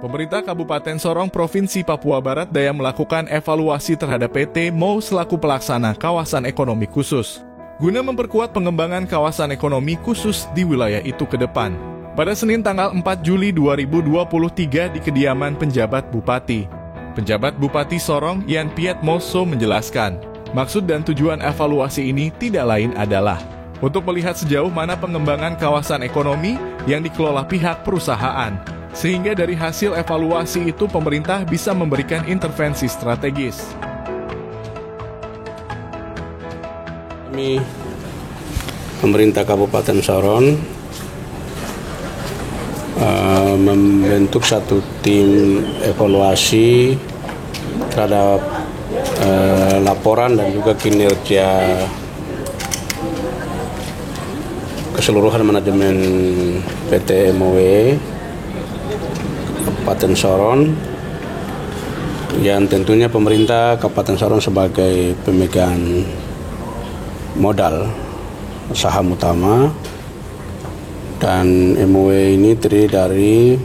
Pemerintah Kabupaten Sorong, Provinsi Papua Barat Daya melakukan evaluasi terhadap PT MOU selaku pelaksana kawasan ekonomi khusus, guna memperkuat pengembangan kawasan ekonomi khusus di wilayah itu ke depan. Pada Senin tanggal 4 Juli 2023 di kediaman penjabat Bupati. Penjabat Bupati Sorong, Yan Piet Moso menjelaskan, maksud dan tujuan evaluasi ini tidak lain adalah untuk melihat sejauh mana pengembangan kawasan ekonomi yang dikelola pihak perusahaan, sehingga dari hasil evaluasi itu pemerintah bisa memberikan intervensi strategis. Kami pemerintah Kabupaten Sorong membentuk satu tim evaluasi terhadap laporan dan juga kinerja keseluruhan manajemen PT MOE Kabupaten Sorong, yang tentunya pemerintah Kabupaten Sorong sebagai pemegang modal saham utama, dan MOE ini terdiri dari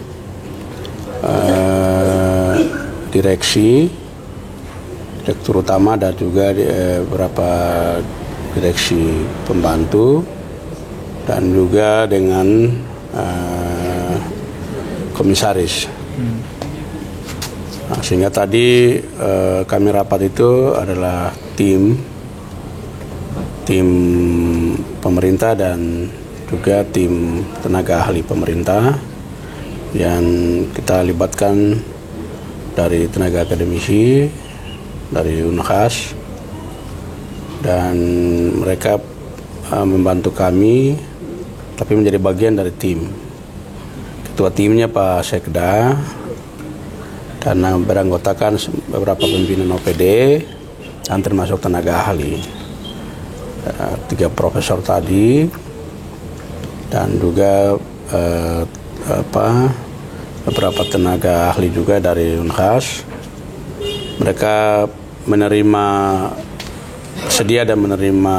direktur utama dan juga beberapa direksi pembantu, dan juga dengan komisaris. Nah, sehingga tadi kami rapat itu adalah tim pemerintah dan juga tim tenaga ahli pemerintah yang kita libatkan dari tenaga akademisi, dari Unhas, dan mereka membantu kami tapi menjadi bagian dari tim. Ketua timnya Pak Sekda, dan beranggotakan beberapa pimpinan OPD dan termasuk tenaga ahli, 3 profesor tadi, dan juga beberapa tenaga ahli juga dari Unhas. Mereka sedia dan menerima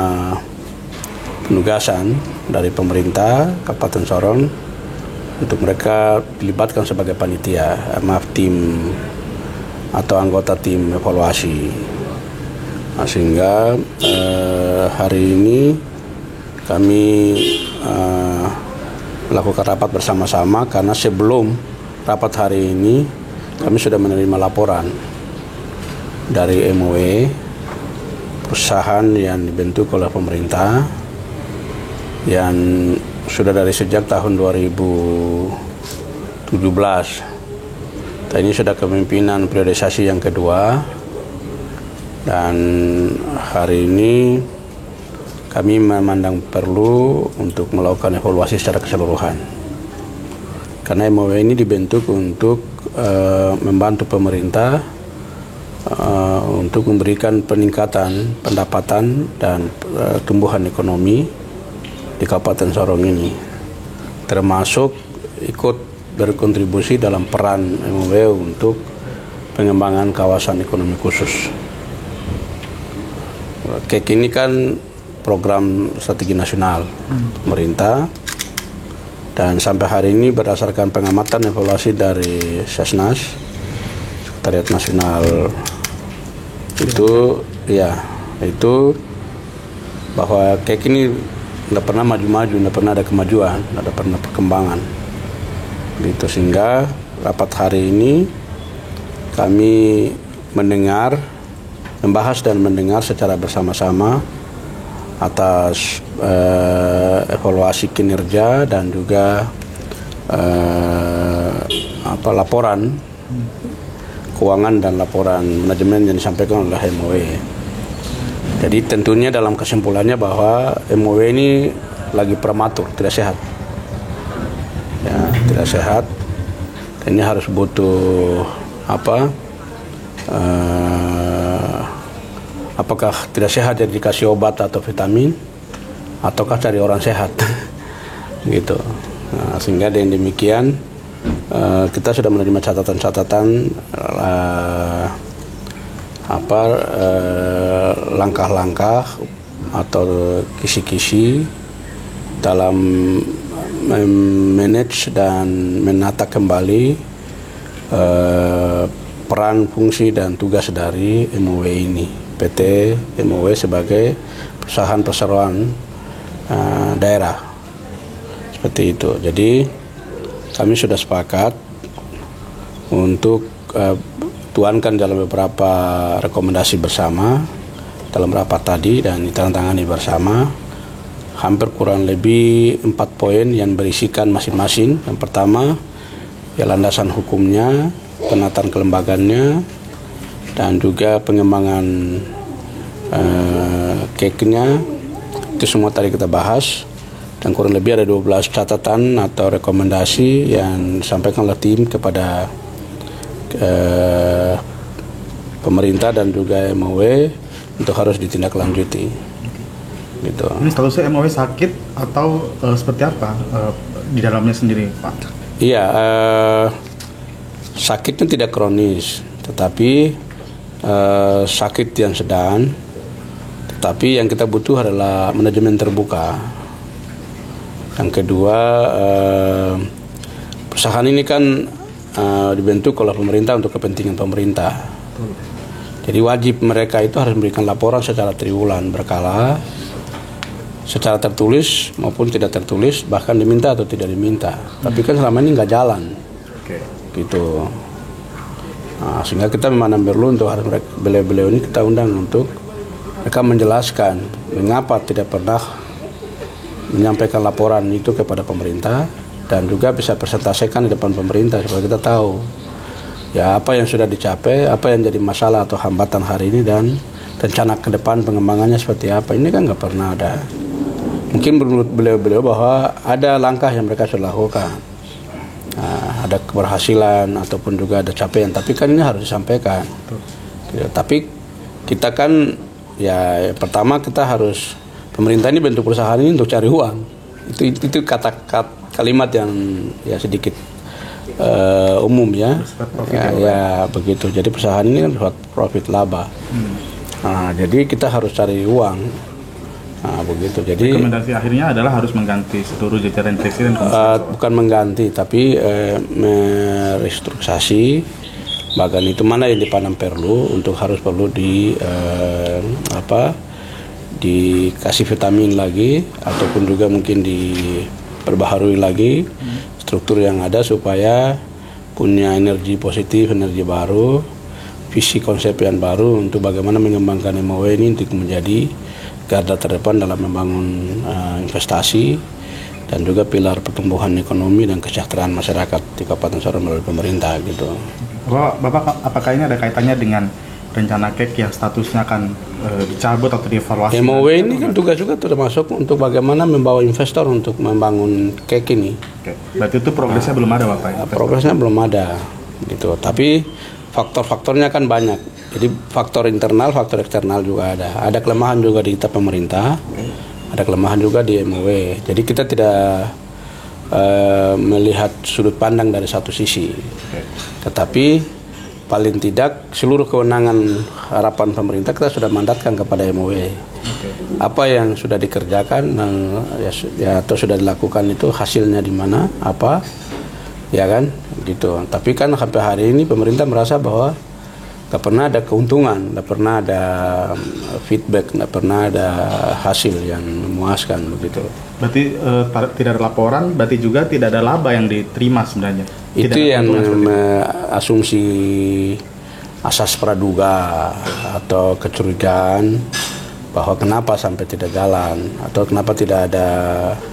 penugasan dari pemerintah Kabupaten Sorong untuk mereka dilibatkan sebagai tim atau anggota tim evaluasi. Nah, sehingga hari ini kami melakukan rapat bersama-sama, karena sebelum rapat hari ini kami sudah menerima laporan dari MOE, perusahaan yang dibentuk oleh pemerintah, yang sudah dari sejak tahun 2017. Ini sudah kepemimpinan priorisasi yang kedua, dan hari ini kami memandang perlu untuk melakukan evaluasi secara keseluruhan. Karena MOE ini dibentuk untuk membantu pemerintah untuk memberikan peningkatan pendapatan dan tumbuhan ekonomi di Kabupaten Sorong ini, termasuk ikut berkontribusi dalam peran MOE untuk pengembangan kawasan ekonomi khusus. KEK ini kan program strategi nasional pemerintah, dan sampai hari ini berdasarkan pengamatan evaluasi dari Sesnas, Sekretariat Nasional, itu bahwa KEK ini tidak pernah maju-maju, tidak pernah ada kemajuan, tidak pernah perkembangan. Gitu, sehingga rapat hari ini kami membahas dan mendengar secara bersama-sama atas evaluasi kinerja dan juga laporan keuangan dan laporan manajemen yang disampaikan oleh MOE. Jadi tentunya dalam kesimpulannya bahwa MOE ini lagi prematur, tidak sehat. Ya, tidak sehat. Dan ini harus butuh apakah tidak sehat jadi dikasih obat atau vitamin, ataukah cari orang sehat. Gitu. Nah, sehingga dengan demikian kita sudah menerima catatan-catatan langkah-langkah atau kisi-kisi dalam manage dan menata kembali peran, fungsi, dan tugas dari MOW ini. PT MOW sebagai perusahaan perseroan daerah. Seperti itu. Jadi kami sudah sepakat untuk tuankan dalam beberapa rekomendasi bersama dalam rapat tadi dan ditandatangani bersama. Hampir kurang lebih 4 poin yang berisikan masing-masing. Yang pertama, ya landasan hukumnya, penataan kelembagaannya, dan juga pengembangan KEK-nya. Itu semua tadi kita bahas. Dan kurang lebih ada 12 catatan atau rekomendasi yang disampaikan oleh tim kepada pemerintah dan juga MOW untuk harus ditindaklanjuti. Gitu. Ini statusnya MOW sakit atau seperti apa di dalamnya sendiri, Pak? Iya, sakitnya tidak kronis, tetapi sakit yang sedang. Tetapi yang kita butuh adalah manajemen terbuka. Yang kedua, perusahaan ini kan dibentuk oleh pemerintah untuk kepentingan pemerintah. Jadi wajib mereka itu harus memberikan laporan secara triwulan berkala, secara tertulis maupun tidak tertulis, bahkan diminta atau tidak diminta. Tapi kan selama ini nggak jalan, gitu. Nah, sehingga kita memang perlu untuk harus beliau-beliau ini kita undang untuk mereka menjelaskan mengapa tidak pernah menyampaikan laporan itu kepada pemerintah dan juga bisa presentasikan di depan pemerintah supaya kita tahu ya apa yang sudah dicapai, apa yang jadi masalah atau hambatan hari ini dan rencana ke depan pengembangannya seperti apa. Ini kan nggak pernah ada. Mungkin menurut beliau-beliau bahwa ada langkah yang mereka sudah lakukan, ada keberhasilan ataupun juga ada capaian, tapi kan ini harus disampaikan. Ya, tapi kita kan ya pertama kita harus, pemerintah ini bentuk perusahaan ini untuk cari uang. Itu kalimat yang ya sedikit umum ya. Ya begitu. Jadi perusahaan ini kan profit laba. Nah, jadi kita harus cari uang. Nah, begitu. Jadi rekomendasi akhirnya adalah harus mengganti seluruh jajaran presiden. Bukan mengganti, tapi merestrukturisasi bagian itu mana yang dipandang perlu untuk harus perlu dikasih vitamin lagi ataupun juga mungkin diperbaharui lagi struktur yang ada supaya punya energi positif, energi baru, visi konsep yang baru untuk bagaimana mengembangkan MOW ini untuk menjadi garda terdepan dalam membangun investasi dan juga pilar pertumbuhan ekonomi dan kesejahteraan masyarakat di Kabupaten Sorong melalui pemerintah gitu. Bapak, apakah ini ada kaitannya dengan rencana KEK yang statusnya akan dicabut atau dievaluasi? MOW ini kan tugas juga termasuk untuk bagaimana membawa investor untuk membangun KEK ini. Oke. Berarti itu progresnya belum ada, Bapak? Progresnya belum ada gitu. Tapi faktor-faktornya kan banyak. Jadi faktor internal, faktor eksternal juga ada. Ada kelemahan juga di kita pemerintah, ada kelemahan juga di MOW. Jadi kita tidak melihat sudut pandang dari satu sisi. Tetapi paling tidak seluruh kewenangan harapan pemerintah kita sudah mandatkan kepada MOW. Apa yang sudah dikerjakan ya atau sudah dilakukan itu hasilnya di mana, apa, ya kan, gitu. Tapi kan sampai hari ini pemerintah merasa bahwa nggak pernah ada keuntungan, nggak pernah ada feedback, nggak pernah ada hasil yang memuaskan begitu. Berarti tidak ada laporan, berarti juga tidak ada laba yang diterima sebenarnya. Itu yang asumsi asas praduga atau kecurigaan bahwa kenapa sampai tidak jalan atau kenapa tidak ada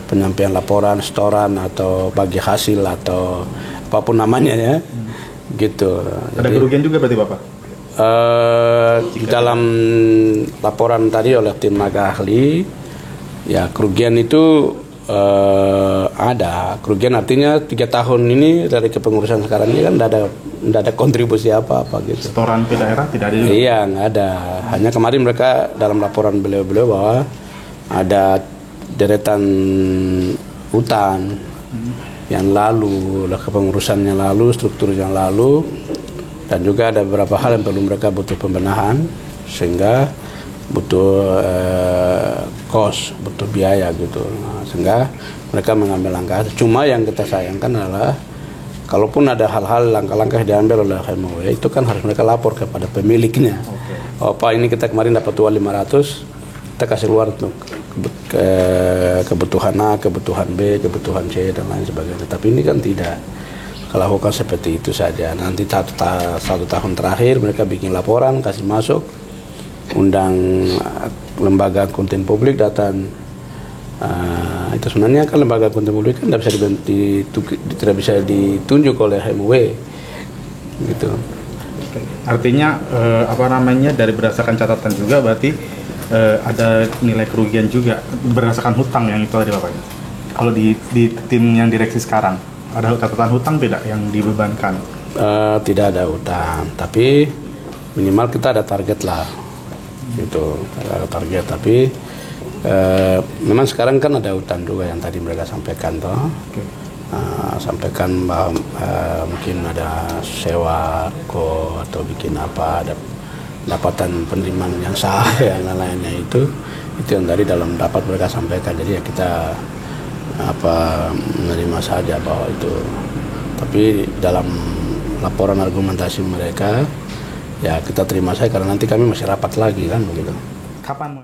penyampaian laporan, setoran atau bagi hasil atau apapun namanya ya, gitu. Ada kerugian juga berarti Bapak? Dalam laporan tadi oleh tim tenaga ahli, ya kerugian itu ada. Kerugian artinya 3 tahun ini dari kepengurusan sekarang ini kan tidak ada kontribusi apa-apa gitu. Setoran ke daerah tidak ada juga? Iya, nggak ada. Hanya kemarin mereka dalam laporan beliau-beliau bahwa ada deretan hutan yang lalu, kepengurusannya lalu, struktur yang lalu, dan juga ada beberapa hal yang perlu mereka butuh pembenahan sehingga butuh cost, butuh biaya gitu. Nah, sehingga mereka mengambil langkah. Cuma yang kita sayangkan adalah kalaupun ada hal-hal langkah-langkah yang diambil oleh MOE itu kan harus mereka lapor kepada pemiliknya. Oh Pak, ini kita kemarin dapat uang 500, kita kasih keluar untuk kebutuhan A, kebutuhan B, kebutuhan C dan lain sebagainya. Tapi ini kan tidak lakukan seperti itu saja. Nanti satu tahun terakhir mereka bikin laporan, kasih masuk, undang lembaga konten publik datang. Itu sebenarnya kan lembaga konten publik kan tidak bisa ditunjuk oleh MUE gitu. Artinya dari berdasarkan catatan juga berarti ada nilai kerugian juga berdasarkan hutang yang itu tadi Bapak. Kalau di tim yang direksi sekarang ada catatan hutang tidak yang dibebankan? Tidak ada hutang, tapi minimal kita ada target lah, gitu. Ada target, tapi memang sekarang kan ada hutang juga yang tadi mereka sampaikan toh. Sampaikan bahwa mungkin ada sewa atau bikin apa, ada pendapatan penerimaan yang sah yang lainnya itu yang dari dalam rapat mereka sampaikan. Jadi ya kita menerima saja bahwa itu, tapi dalam laporan argumentasi mereka ya kita terima saja karena nanti kami masih rapat lagi kan begitu. Kapan